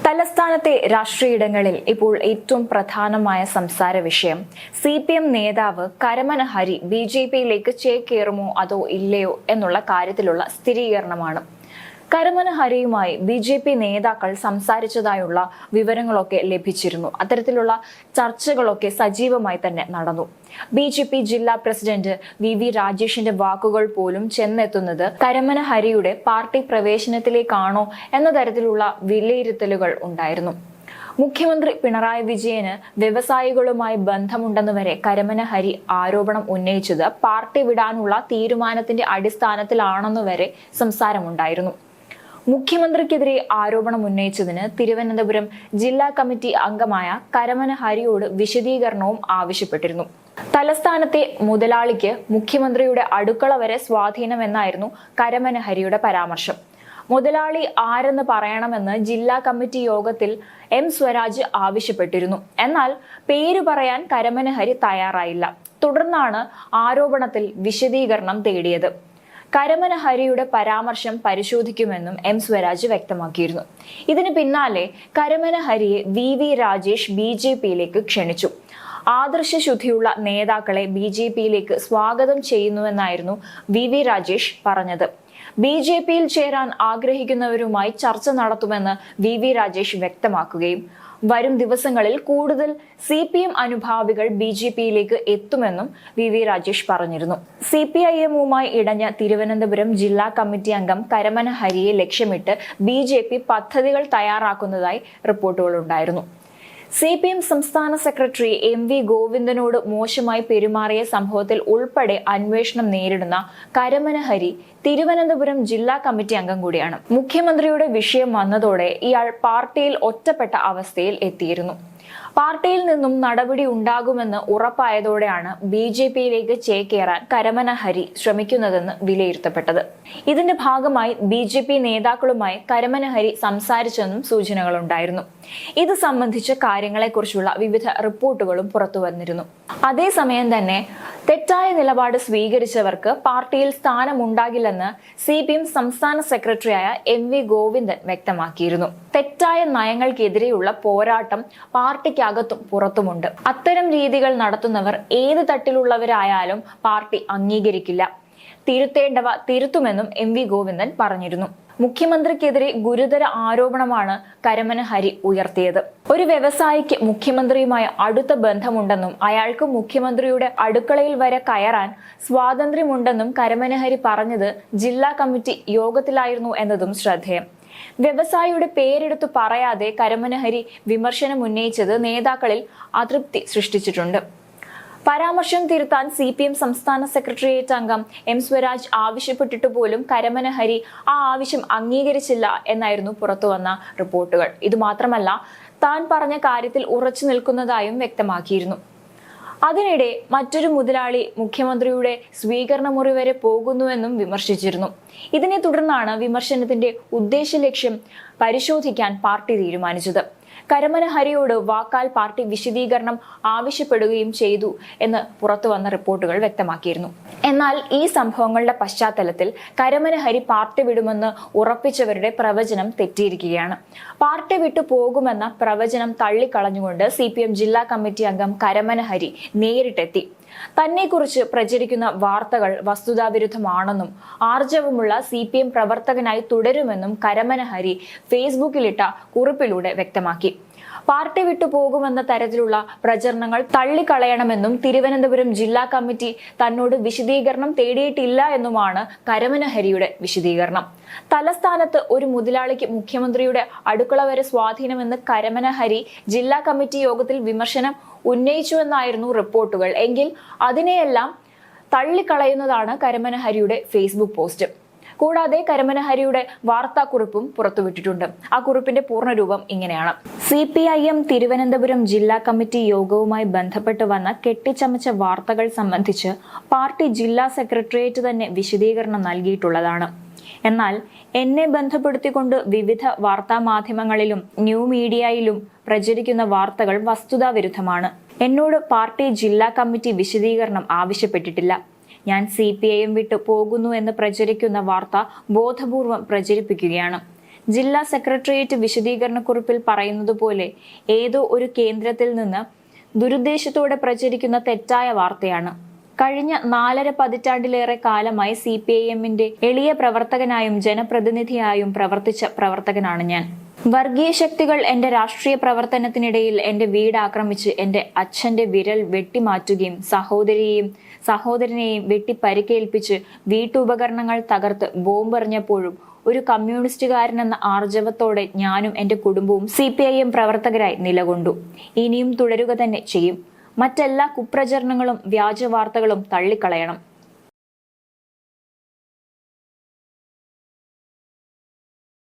തലസ്ഥാനത്തെ രാഷ്ട്രീയയിടങ്ങളിൽ ഇപ്പോൾ ഏറ്റവും പ്രധാനമായ സംസാര വിഷയം CPM നേതാവ് കരമന ഹരി BJPയിലേക്ക് ചേക്കേറുമോ അതോ ഇല്ലയോ എന്നുള്ള കാര്യത്തിലുള്ള സ്ഥിരീകരണമാണ്. കരമന ഹരിയുമായി BJP നേതാക്കൾ സംസാരിച്ചതായുള്ള വിവരങ്ങളൊക്കെ ലഭിച്ചിരുന്നു. അത്തരത്തിലുള്ള ചർച്ചകളൊക്കെ സജീവമായി തന്നെ നടന്നു. BJP ജില്ലാ പ്രസിഡന്റ് VV രാജേഷിന്റെ വാക്കുകൾ പോലും ചെന്നെത്തുന്നത് കരമന ഹരിയുടെ പാർട്ടി പ്രവേശനത്തിലേക്കാണോ എന്ന തരത്തിലുള്ള വിലയിരുത്തലുകൾ ഉണ്ടായിരുന്നു. മുഖ്യമന്ത്രി പിണറായി വിജയന് വ്യവസായികളുമായി ബന്ധമുണ്ടെന്ന് വരെ കരമന ഹരി ആരോപണം ഉന്നയിച്ചത് പാർട്ടി വിടാനുള്ള തീരുമാനത്തിന്റെ അടിസ്ഥാനത്തിലാണെന്ന് വരെ സംസാരമുണ്ടായിരുന്നു. മുഖ്യമന്ത്രിക്കെതിരെ ആരോപണം ഉന്നയിച്ചതിന് തിരുവനന്തപുരം ജില്ലാ കമ്മിറ്റി അംഗമായ കരമന ഹരിയോട് വിശദീകരണവും ആവശ്യപ്പെട്ടിരുന്നു. തലസ്ഥാനത്തെ മുതലാളിക്ക് മുഖ്യമന്ത്രിയുടെ അടുക്കള വരെ സ്വാധീനമെന്നായിരുന്നു കരമന ഹരിയുടെ പരാമർശം. മുതലാളി ആരെന്ന് പറയണമെന്ന് ജില്ലാ കമ്മിറ്റി യോഗത്തിൽ M സ്വരാജ് ആവശ്യപ്പെട്ടിരുന്നു. എന്നാൽ പേര് പറയാൻ കരമന ഹരി തയ്യാറായില്ല. തുടർന്നാണ് ആരോപണത്തിൽ വിശദീകരണം തേടിയത്. കരമന ഹരിയുടെ പരാമർശം പരിശോധിക്കുമെന്നും M സ്വരാജ് വ്യക്തമാക്കിയിരുന്നു. ഇതിന് പിന്നാലെ കരമന ഹരിയെ VV രാജേഷ് BJPയിലേക്ക് ക്ഷണിച്ചു. ആദർശശുദ്ധിയുള്ള നേതാക്കളെ BJPയിലേക്ക് സ്വാഗതം ചെയ്യുന്നുവെന്നായിരുന്നു VV രാജേഷ് പറഞ്ഞത്. BJPയിൽ ചേരാൻ ആഗ്രഹിക്കുന്നവരുമായി ചർച്ച നടത്തുമെന്ന് VV രാജേഷ് വ്യക്തമാക്കുകയും വരും ദിവസങ്ങളിൽ കൂടുതൽ CPM അനുഭാവികൾ BJPയിലേക്ക് എത്തുമെന്നും VV രാജേഷ് പറഞ്ഞിരുന്നു. CPIMവുമായി ഇടഞ്ഞ തിരുവനന്തപുരം ജില്ലാ കമ്മിറ്റി അംഗം കരമന ഹരിയെ ലക്ഷ്യമിട്ട് BJP പദ്ധതികൾ തയ്യാറാക്കുന്നതായി റിപ്പോർട്ടുകളുണ്ടായിരുന്നു. CPM സംസ്ഥാന സെക്രട്ടറി MV ഗോവിന്ദനോട് മോശമായി പെരുമാറിയ സംഭവത്തിൽ ഉൾപ്പെടെ അന്വേഷണം നേരിടുന്ന കരമന ഹരി തിരുവനന്തപുരം ജില്ലാ കമ്മിറ്റി അംഗം കൂടിയാണ്. മുഖ്യമന്ത്രിയുടെ വിഷയം വന്നതോടെ ഇയാൾ പാർട്ടിയിൽ ഒറ്റപ്പെട്ട അവസ്ഥയിൽ എത്തിയിരുന്നു. പാർട്ടിയിൽ നിന്നും നടപടി ഉണ്ടാകുമെന്ന് ഉറപ്പായതോടെയാണ് BJPയിലേക്ക് ചേക്കേറാൻ കരമന ഹരി ശ്രമിക്കുന്നതെന്ന് വിലയിരുത്തപ്പെട്ടത്. ഇതിന്റെ ഭാഗമായി BJP നേതാക്കളുമായി കരമന ഹരി സംസാരിച്ചെന്നും സൂചനകളുണ്ടായിരുന്നു. ഇത് സംബന്ധിച്ച കാര്യങ്ങളെക്കുറിച്ചുള്ള വിവിധ റിപ്പോർട്ടുകളും പുറത്തു വന്നിരുന്നു. അതേസമയം തന്നെ തെറ്റായ നിലപാട് സ്വീകരിച്ചവർക്ക് പാർട്ടിയിൽ സ്ഥാനമുണ്ടാകില്ലെന്ന് CPM സംസ്ഥാന സെക്രട്ടറിയായ MV ഗോവിന്ദൻ വ്യക്തമാക്കിയിരുന്നു. തെറ്റായ നയങ്ങൾക്കെതിരെയുള്ള പോരാട്ടം പാർട്ടിക്കകത്തും പുറത്തുമുണ്ട്. അത്തരം രീതികൾ നടത്തുന്നവർ ഏത് തട്ടിലുള്ളവരായാലും പാർട്ടി അംഗീകരിക്കില്ല. തിരുത്തേണ്ടവ തിരുത്തുമെന്നും MV ഗോവിന്ദൻ പറഞ്ഞിരുന്നു. മുഖ്യമന്ത്രിക്കെതിരെ ഗുരുതര ആരോപണമാണ് കരമന ഹരി ഉയർത്തിയത്. ഒരു വ്യവസായിക്ക് മുഖ്യമന്ത്രിയുമായി അടുത്ത ബന്ധമുണ്ടെന്നും അയാൾക്ക് മുഖ്യമന്ത്രിയുടെ അടുക്കളയിൽ വരെ കയറാൻ സ്വാതന്ത്ര്യമുണ്ടെന്നും കരമന ഹരി പറഞ്ഞത് ജില്ലാ കമ്മിറ്റി യോഗത്തിലായിരുന്നു എന്നതും ശ്രദ്ധേയം. വ്യവസായിയുടെ പേരെടുത്തു പറയാതെ കരമന ഹരി വിമർശനം ഉന്നയിച്ചത് നേതാക്കളിൽ അതൃപ്തി സൃഷ്ടിച്ചിട്ടുണ്ട്. പരാമർശം തിരുത്താൻ CPM സംസ്ഥാന സെക്രട്ടേറിയറ്റ് അംഗം M സ്വരാജ് ആവശ്യപ്പെട്ടിട്ട് പോലും കരമന ഹരി ആ ആവശ്യം അംഗീകരിച്ചില്ല എന്നായിരുന്നു പുറത്തുവന്ന റിപ്പോർട്ടുകൾ. ഇതുമാത്രമല്ല, താൻ പറഞ്ഞ കാര്യത്തിൽ ഉറച്ചു നിൽക്കുന്നതായും വ്യക്തമാക്കിയിരുന്നു. അതിനിടെ മറ്റൊരു മുതലാളി മുഖ്യമന്ത്രിയുടെ സ്വീകരണ മുറി വരെ പോകുന്നുവെന്നും വിമർശിച്ചിരുന്നു. ഇതിനെ തുടർന്നാണ് വിമർശനത്തിന്റെ ഉദ്ദേശലക്ഷ്യം പരിശോധിക്കാൻ പാർട്ടി തീരുമാനിച്ചത്. കരമന ഹരിയോട് വാക്കാൽ പാർട്ടി വിശദീകരണം ആവശ്യപ്പെടുകയും ചെയ്തു എന്ന് പുറത്തുവന്ന റിപ്പോർട്ടുകൾ വ്യക്തമാക്കിയിരുന്നു. എന്നാൽ ഈ സംഭവങ്ങളുടെ പശ്ചാത്തലത്തിൽ കരമന ഹരി പാർട്ടി വിടുമെന്ന് ഉറപ്പിച്ചവരുടെ പ്രവചനം തെറ്റിയിരിക്കുകയാണ്. പാർട്ടി വിട്ടു പോകുമെന്ന പ്രവചനം തള്ളിക്കളഞ്ഞുകൊണ്ട് CPM ജില്ലാ കമ്മിറ്റി അംഗം കരമന ഹരി നേരിട്ടെത്തി. തന്നെക്കുറിച്ച് പ്രചരിക്കുന്ന വാർത്തകൾ വസ്തുതാവിരുദ്ധമാണെന്നും ആർജവമുള്ള CPM പ്രവർത്തകനായി തുടരുമെന്നും കരമന ഹരി ഫേസ്ബുക്കിലിട്ട കുറിപ്പിലൂടെ വ്യക്തമാക്കി. പാർട്ടി വിട്ടു പോകുമെന്ന തരത്തിലുള്ള പ്രചരണങ്ങൾ തള്ളിക്കളയണമെന്നും തിരുവനന്തപുരം ജില്ലാ കമ്മിറ്റി തന്നോട് വിശദീകരണം തേടിയിട്ടില്ല എന്നുമാണ് കരമന ഹരിയുടെ വിശദീകരണം. തലസ്ഥാനത്ത് ഒരു മുതലാളിക്ക് മുഖ്യമന്ത്രിയുടെ അടുക്കള വരെ സ്വാധീനമെന്ന് കരമന ഹരി ജില്ലാ കമ്മിറ്റി യോഗത്തിൽ വിമർശനം ഉന്നയിച്ചുവെന്നായിരുന്നു റിപ്പോർട്ടുകൾ. എങ്കിൽ അതിനെയെല്ലാം തള്ളിക്കളയുന്നതാണ് കരമന ഹരിയുടെ ഫേസ്ബുക്ക് പോസ്റ്റ്. കൂടാതെ കരമന ഹരിയുടെ വാർത്താക്കുറിപ്പും പുറത്തുവിട്ടിട്ടുണ്ട്. ആ കുറിപ്പിന്റെ പൂർണ്ണരൂപം ഇങ്ങനെയാണ്: CPIM തിരുവനന്തപുരം ജില്ലാ കമ്മിറ്റി യോഗവുമായി ബന്ധപ്പെട്ട് വന്ന കെട്ടിച്ചമച്ച വാർത്തകൾ സംബന്ധിച്ച് പാർട്ടി ജില്ലാ സെക്രട്ടേറിയറ്റ് തന്നെ വിശദീകരണം നൽകിയിട്ടുള്ളതാണ്. എന്നാൽ എന്നെ ബന്ധപ്പെടുത്തിക്കൊണ്ട് വിവിധ വാർത്താ മാധ്യമങ്ങളിലും ന്യൂ മീഡിയയിലും പ്രചരിക്കുന്ന വാർത്തകൾ വസ്തുതാവിരുദ്ധമാണ്. എന്നോട് പാർട്ടി ജില്ലാ കമ്മിറ്റി വിശദീകരണം ആവശ്യപ്പെട്ടിട്ടില്ല. ഞാൻ CPIM വിട്ടു പോകുന്നു എന്ന് പ്രചരിക്കുന്ന വാർത്ത ബോധപൂർവം പ്രചരിപ്പിക്കുകയാണ്. ജില്ലാ സെക്രട്ടേറിയറ്റ് വിശദീകരണക്കുറിപ്പിൽ പറയുന്നതുപോലെ ഏതോ ഒരു കേന്ദ്രത്തിൽ നിന്ന് ദുരുദ്ദേശത്തോടെ പ്രചരിക്കുന്ന തെറ്റായ വാർത്തയാണ്. കഴിഞ്ഞ 4.5 പതിറ്റാണ്ടിലേറെ കാലമായി CPIM-ന്റെ എളിയ പ്രവർത്തകനായും ജനപ്രതിനിധിയായും പ്രവർത്തിച്ച പ്രവർത്തകനാണ് ഞാൻ. വർഗീയ ശക്തികൾ എന്റെ രാഷ്ട്രീയ പ്രവർത്തനത്തിനിടയിൽ എന്റെ വീട് ആക്രമിച്ച് എന്റെ അച്ഛന്റെ വിരൽ വെട്ടിമാറ്റുകയും സഹോദരനെയും വെട്ടി പരിക്കേൽപ്പിച്ച് വീട്ടുപകരണങ്ങൾ തകർത്ത് ബോംബെറിഞ്ഞപ്പോഴും ഒരു കമ്മ്യൂണിസ്റ്റുകാരനെന്ന ആർജവത്തോടെ ഞാനും എന്റെ കുടുംബവും CPIM പ്രവർത്തകരായി നിലകൊണ്ടു. ഇനിയും തുടരുക തന്നെ ചെയ്യും. മറ്റെല്ലാ കുപ്രചരണങ്ങളും വ്യാജ വാർത്തകളും തള്ളിക്കളയണം.